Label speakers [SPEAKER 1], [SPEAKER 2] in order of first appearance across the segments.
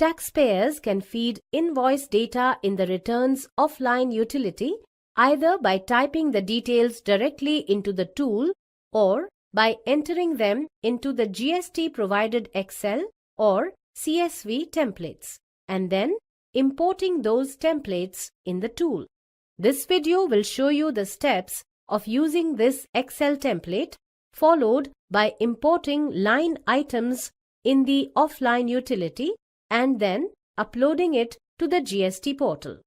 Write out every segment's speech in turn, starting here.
[SPEAKER 1] Taxpayers can feed invoice data in the returns offline utility either by typing the details directly into the tool or by entering them into the GST-provided Excel or CSV templates and then importing those templates in the tool. This video will show you the steps of using this Excel template followed by importing line items in the offline utility and then uploading it to the GST portal.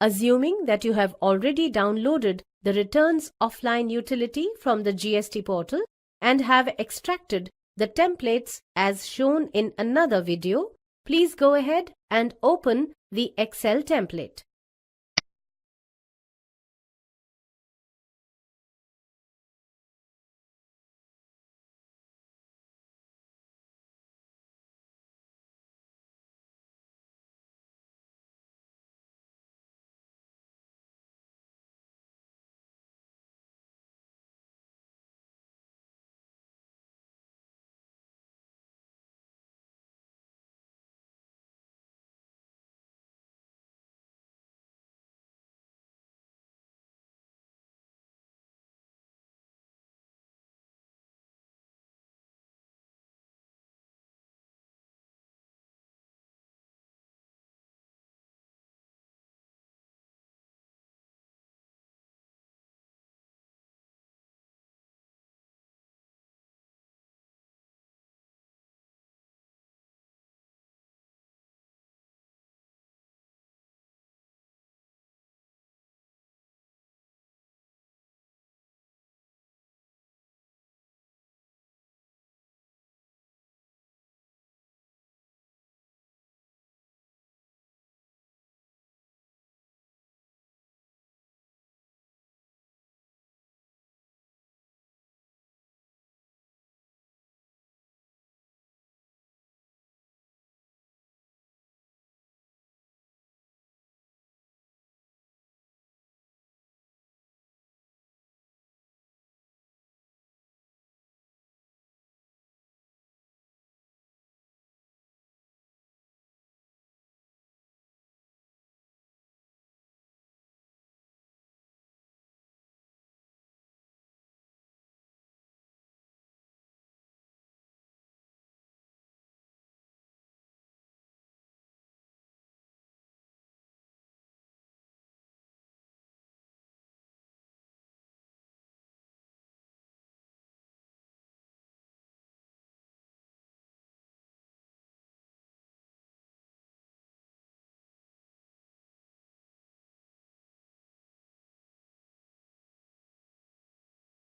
[SPEAKER 1] Assuming that you have already downloaded the returns offline utility from the GST portal and have extracted the templates as shown in another video, please go ahead and open the Excel template.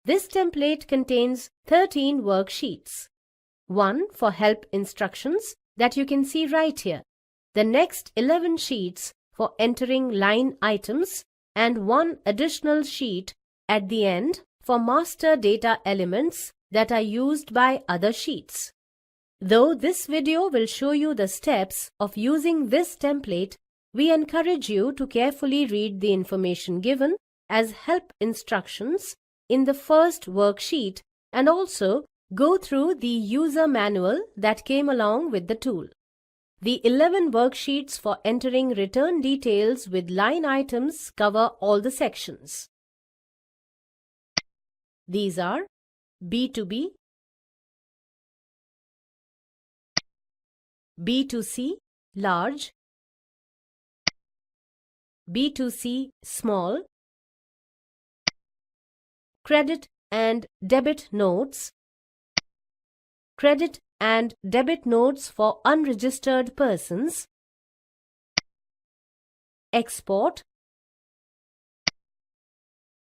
[SPEAKER 1] This template contains 13 worksheets. One for help instructions that you can see right here. The next 11 sheets for entering line items and one additional sheet at the end for master data elements that are used by other sheets. Though this video will show you the steps of using this template, we encourage you to carefully read the information given as help instructions in the first worksheet and also go through the user manual that came along with the tool. The 11 worksheets for entering return details with line items cover all the sections. These are B2B, B2C large, B2C small, credit and debit notes, credit and debit notes for unregistered persons, export,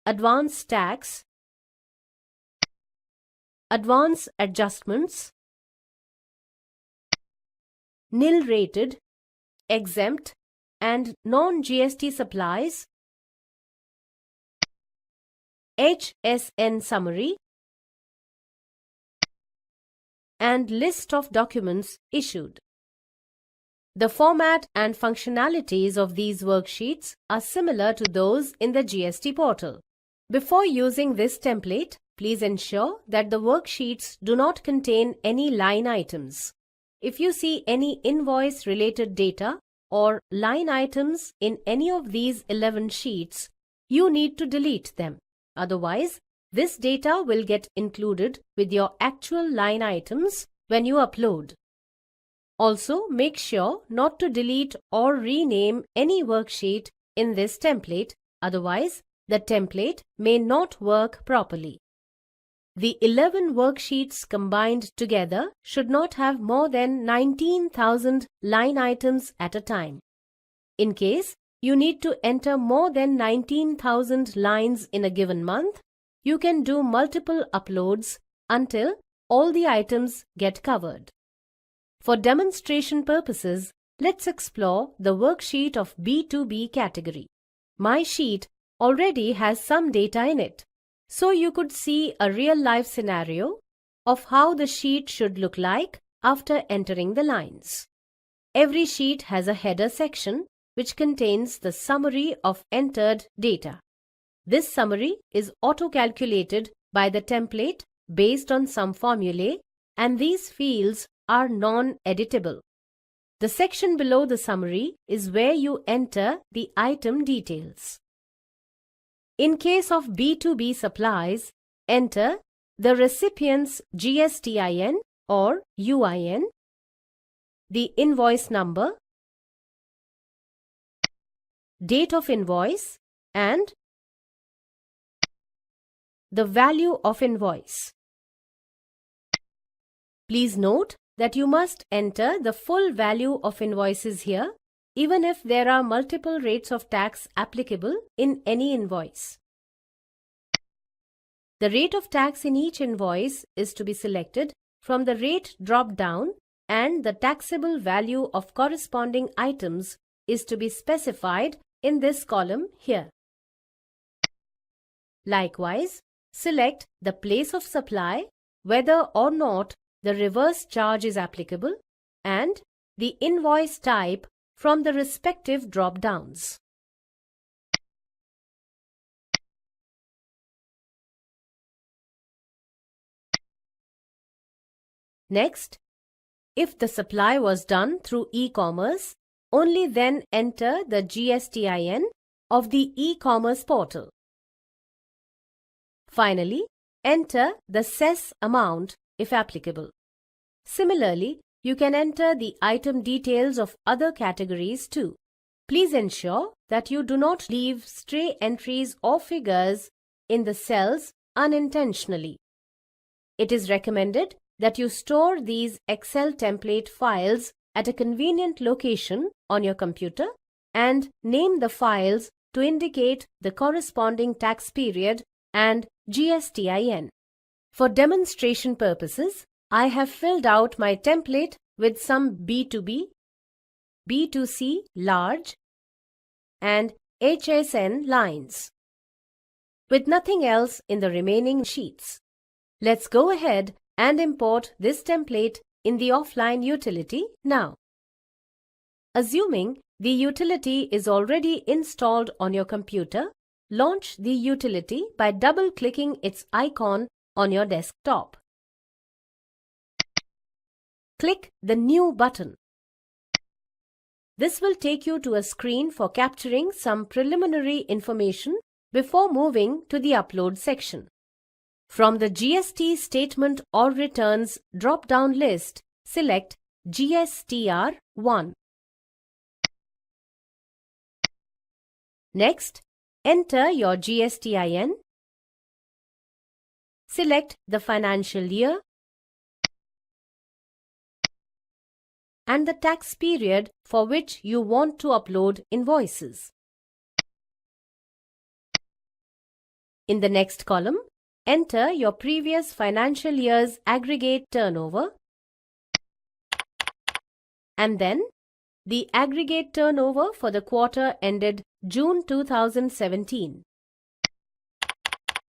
[SPEAKER 1] advance tax, advance adjustments, nil rated, exempt and non-GST supplies, HSN summary, and list of documents issued. The format and functionalities of these worksheets are similar to those in the GST portal. Before using this template, please ensure that the worksheets do not contain any line items. if you see any invoice-related data or line items in any of these 11 sheets, you need to delete them. Otherwise, this data will get included with your actual line items when you upload. Also, make sure not to delete or rename any worksheet in this template, otherwise the template may not work properly. The 11 worksheets combined together should not have more than 19,000 line items at a time. In case you need to enter more than 19,000 lines in a given month, you can do multiple uploads until all the items get covered. For demonstration purposes, let's explore the worksheet of B2B category. My sheet already has some data in it, so you could see a real-life scenario of how the sheet should look like after entering the lines. Every sheet has a header section which contains the summary of entered data. This summary is auto-calculated by the template based on some formulae, and these fields are non-editable. The section below the summary is where you enter the item details. In case of B2B supplies, enter the recipient's GSTIN or UIN, the invoice number, date of invoice, and the value of invoice. Please note that you must enter the full value of invoices here, even if there are multiple rates of tax applicable in any invoice. The rate of tax in each invoice is to be selected from the rate drop-down, and the taxable value of corresponding items is to be specified in this column here. Likewise, select the place of supply, whether or not the reverse charge is applicable, and the invoice type from the respective drop-downs. Next, if the supply was done through e-commerce, only then enter the GSTIN of the e-commerce portal. Finally, enter the cess amount if applicable. Similarly, you can enter the item details of other categories too. Please ensure that you do not leave stray entries or figures in the cells unintentionally. It is recommended that you store these Excel template files at a convenient location on your computer and name the files to indicate the corresponding tax period and GSTIN. For demonstration purposes, I have filled out my template with some B2B, B2C large, and HSN lines, with nothing else in the remaining sheets. Let's go ahead and import this template in the offline utility now. Assuming the utility is already installed on your computer, launch the utility by double-clicking its icon on your desktop. Click the New button. This will take you to a screen for capturing some preliminary information before moving to the Upload section. From the GST Statement or Returns drop-down list, select GSTR1. Next, enter your GSTIN. Select the financial year and the tax period for which you want to upload invoices. In the next column, enter your previous financial year's aggregate turnover and then the aggregate turnover for the quarter ended June 2017.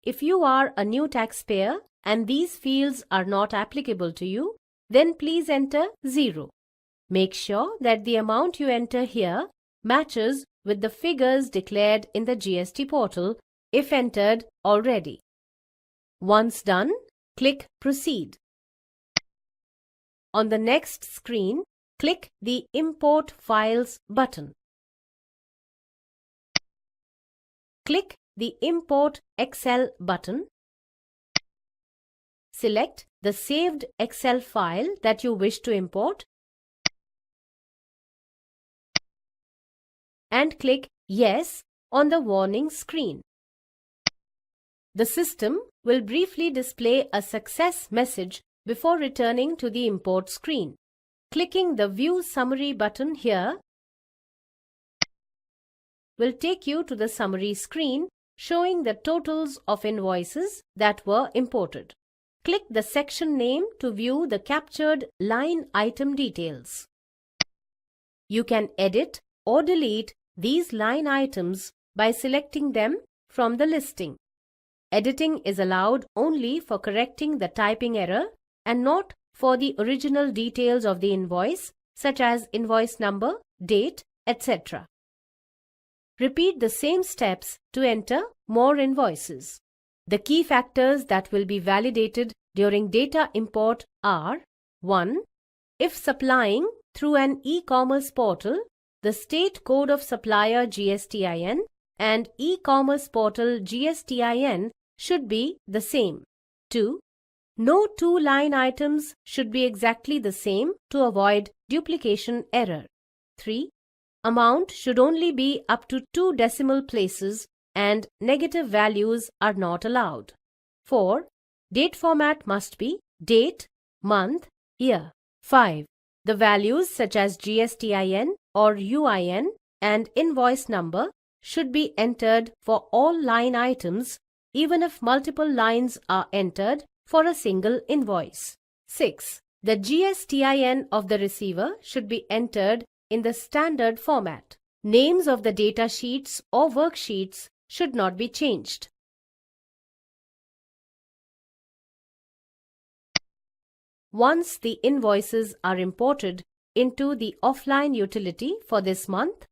[SPEAKER 1] If you are a new taxpayer and these fields are not applicable to you, then please enter 0. Make sure that the amount you enter here matches with the figures declared in the GST portal if entered already. Once done, click Proceed. On the next screen, click the Import Files button. Click the Import Excel button. Select the saved Excel file that you wish to import and click Yes on the warning screen. The system will briefly display a success message before returning to the import screen. Clicking the View Summary button here will take you to the summary screen showing the totals of invoices that were imported. Click the section name to view the captured line item details. You can edit or delete these line items by selecting them from the listing. Editing is allowed only for correcting the typing error and not for the original details of the invoice, such as invoice number, date, etc. Repeat the same steps to enter more invoices. The key factors that will be validated during data import are 1. If supplying through an e-commerce portal, the state code of supplier GSTIN and e-commerce portal GSTIN should be the same. 2. No two line items should be exactly the same to avoid duplication error. 3. Amount should only be up to 2 decimal places and negative values are not allowed. 4. Date format must be date, month, year. 5. The values such as GSTIN or UIN and invoice number should be entered for all line items even if multiple lines are entered for a single invoice. 6. The GSTIN of the receiver should be entered in the standard format. Names of the data sheets or worksheets should not be changed. Once the invoices are imported into the offline utility for this month,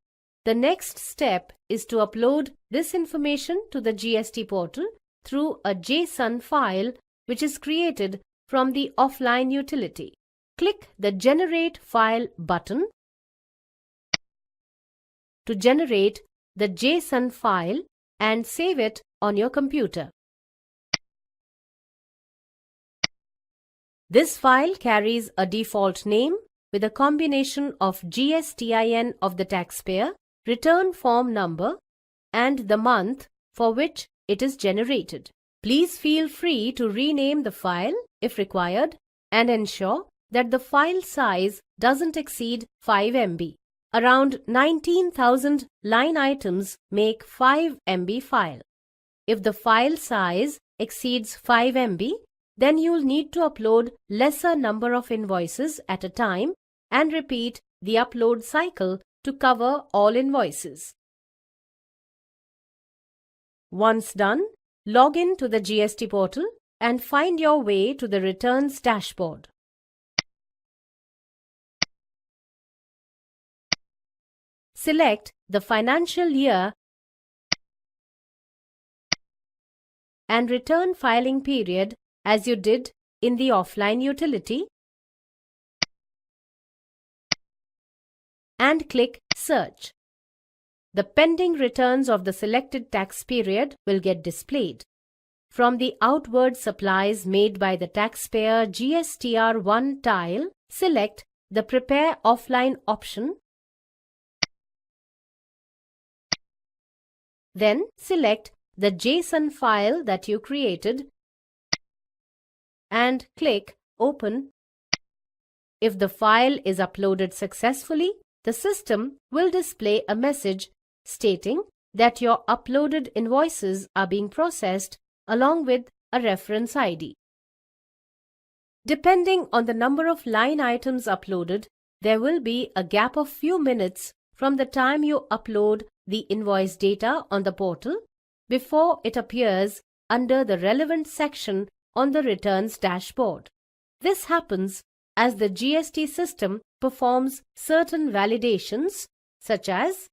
[SPEAKER 1] the next step is to upload this information to the GST portal through a JSON file which is created from the offline utility. Click the Generate File button to generate the JSON file and save it on your computer. This file carries a default name with a combination of GSTIN of the taxpayer, return form number, and the month for which it is generated. Please feel free to rename the file if required and ensure that the file size doesn't exceed 5 MB. Around 19,000 line items make 5 MB file. If the file size exceeds 5 MB, then you'll need to upload lesser number of invoices at a time and repeat the upload cycle to cover all invoices. Once done, log in to the GST portal and find your way to the returns dashboard. Select the financial year and return filing period as you did in the offline utility and click Search. The pending returns of the selected tax period will get displayed. From the outward supplies made by the taxpayer GSTR1 tile, select the Prepare Offline option. Then select the JSON file that you created and click Open. If the file is uploaded successfully, the system will display a message stating that your uploaded invoices are being processed along with a reference ID. Depending on the number of line items uploaded, there will be a gap of few minutes from the time you upload the invoice data on the portal before it appears under the relevant section on the returns dashboard. This happens as the GST system performs certain validations such as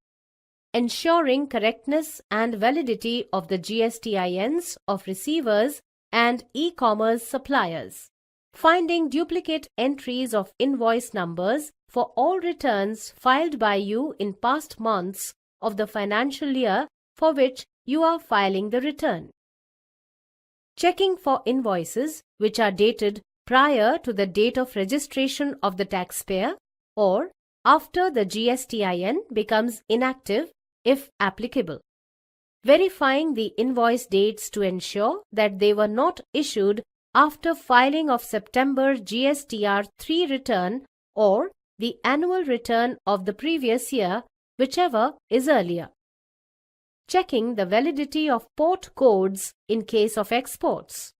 [SPEAKER 1] ensuring correctness and validity of the GSTINs of receivers and e-commerce suppliers. finding duplicate entries of invoice numbers for all returns filed by you in past months of the financial year for which you are filing the return. Checking for invoices which are dated prior to the date of registration of the taxpayer or after the GSTIN becomes inactive if applicable. Verifying the invoice dates to ensure that they were not issued after filing of September GSTR 3 return or the annual return of the previous year, whichever is earlier. Checking the validity of port codes in case of exports.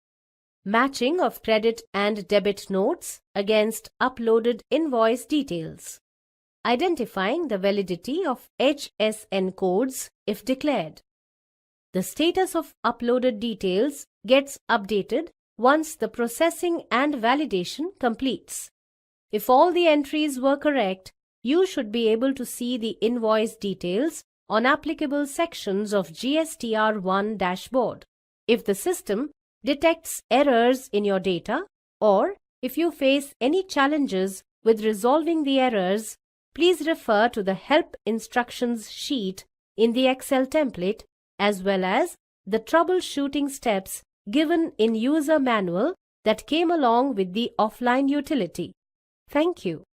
[SPEAKER 1] Matching of credit and debit notes against uploaded invoice details. Identifying the validity of HSN codes if declared. The status of uploaded details gets updated once the processing and validation completes. If all the entries were correct, you should be able to see the invoice details on applicable sections of GSTR1 dashboard. If the system detects errors in your data or if you face any challenges with resolving the errors, please refer to the help instructions sheet in the Excel template as well as the troubleshooting steps given in user manual that came along with the offline utility. Thank you.